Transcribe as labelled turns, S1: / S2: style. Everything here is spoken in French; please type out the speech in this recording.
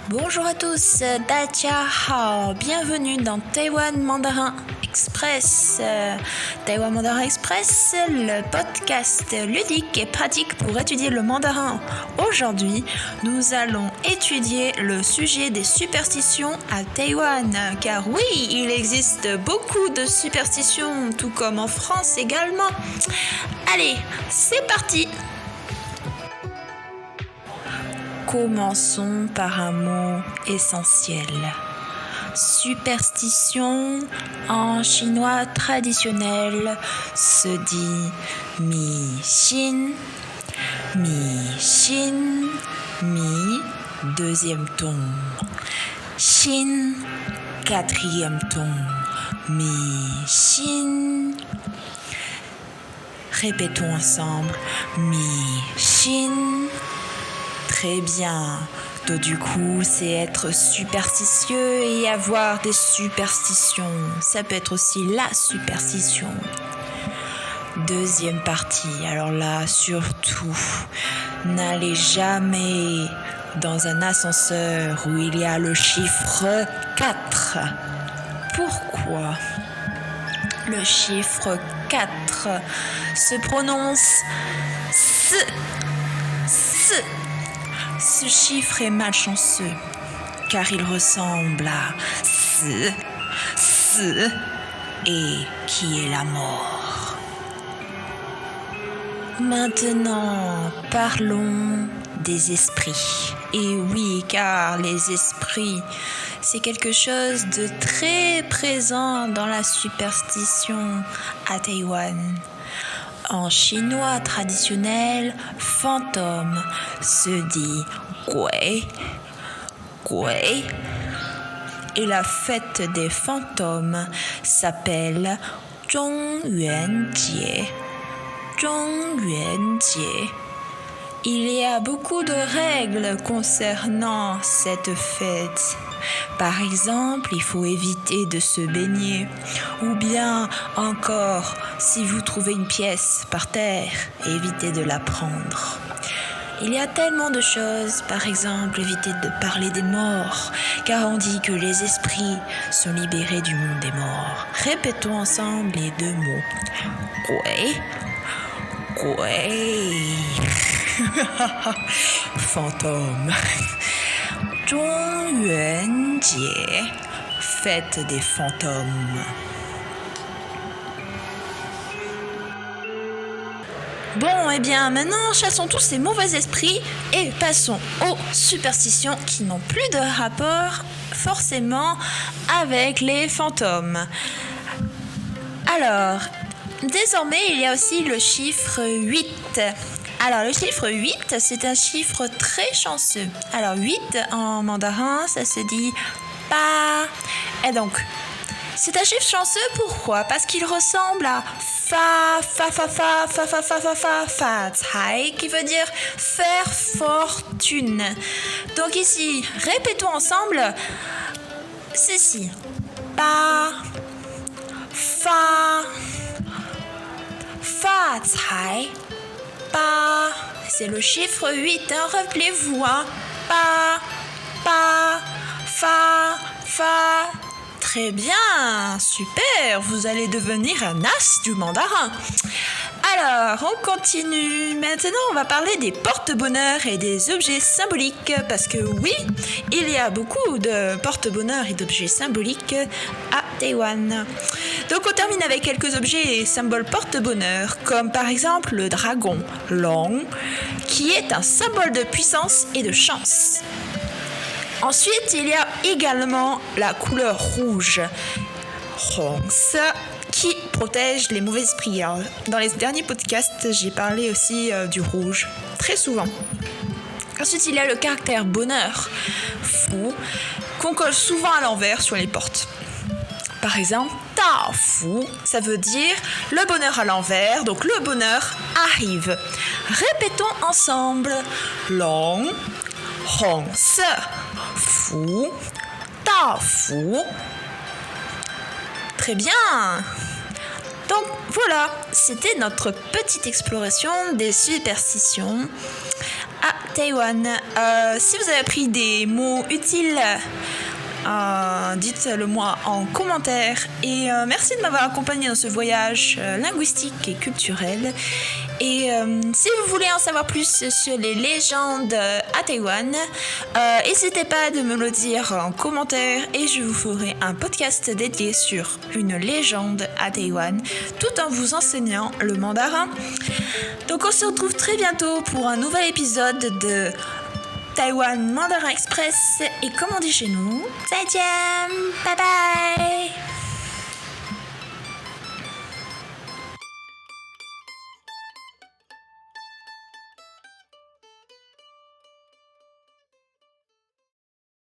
S1: Bonjour à tous, Dacia Hao, bienvenue dans Taïwan Mandarin Express. Taïwan Mandarin Express, le podcast ludique et pratique pour étudier le mandarin. Aujourd'hui, nous allons étudier le sujet des superstitions à Taïwan. Car oui, il existe beaucoup de superstitions, tout comme en France également. Allez, c'est parti! Commençons par un mot essentiel. Superstition en chinois traditionnel se dit mi xin, mi deuxième ton, xin quatrième ton, mi xin. Répétons ensemble mi xin. Très bien. Donc du coup, c'est être superstitieux et avoir des superstitions. Ça peut être aussi la superstition. Deuxième partie. Alors là, surtout, n'allez jamais dans un ascenseur où il y a le chiffre 4. Pourquoi ? Le chiffre 4 se prononce S. Ce chiffre est malchanceux, car il ressemble à S, et qui est la mort. Maintenant, parlons des esprits. Et oui, car les esprits, c'est quelque chose de très présent dans la superstition à Taïwan. En chinois traditionnel, fantôme se dit gui. Et la fête des fantômes s'appelle Zhongyuanjie. Il y a beaucoup de règles concernant cette fête. Par exemple, il faut éviter de se baigner. Ou bien encore, si vous trouvez une pièce par terre, évitez de la prendre. Il y a tellement de choses, par exemple, évitez de parler des morts, car on dit que les esprits sont libérés du monde des morts. Répétons ensemble les deux mots. Gui. Fantôme. Zhongyuanjie, fête des fantômes. Bon, eh bien, maintenant, chassons tous ces mauvais esprits et passons aux superstitions qui n'ont plus de rapport forcément avec les fantômes. Alors, désormais, il y a aussi le chiffre 8. Alors, le chiffre 8, c'est un chiffre très chanceux. Alors, 8 en mandarin, ça se dit pa. Et donc, c'est un chiffre chanceux, pourquoi ? Parce qu'il ressemble à fa, cai, qui veut dire faire fortune. Donc ici, répétons ensemble ceci. Pa, fa, cai. Pa, c'est le chiffre 8, rappelez-vous, Pa, fa. Très bien, super, vous allez devenir un as du mandarin. Alors, on continue. Maintenant, on va parler des porte-bonheur et des objets symboliques, parce que oui, il y a beaucoup de porte-bonheur et d'objets symboliques à Taïwan. Donc, on termine avec quelques objets et symboles porte-bonheur, comme par exemple le dragon long, qui est un symbole de puissance et de chance. Ensuite, il y a également la couleur rouge, Hongse, qui protège les mauvais esprits. Alors, dans les derniers podcasts, j'ai parlé aussi du rouge, très souvent. Ensuite, il y a le caractère bonheur, Fu, qu'on colle souvent à l'envers sur les portes. Par exemple, Ta Fu, ça veut dire le bonheur à l'envers, donc le bonheur arrive. Répétons ensemble. Long, Hongse, Fu, Ta Fu. Très bien. Donc voilà, c'était notre petite exploration des superstitions à Taïwan. Si vous avez appris des mots utiles, dites-le moi en commentaire. Et merci de m'avoir accompagné dans ce voyage linguistique et culturel. Et si vous voulez en savoir plus sur les légendes à Taïwan, n'hésitez pas de me le dire en commentaire et je vous ferai un podcast dédié sur une légende à Taïwan tout en vous enseignant le mandarin. Donc on se retrouve très bientôt pour un nouvel épisode de Taïwan Mandarin Express et comme on dit chez nous, 再见, bye bye.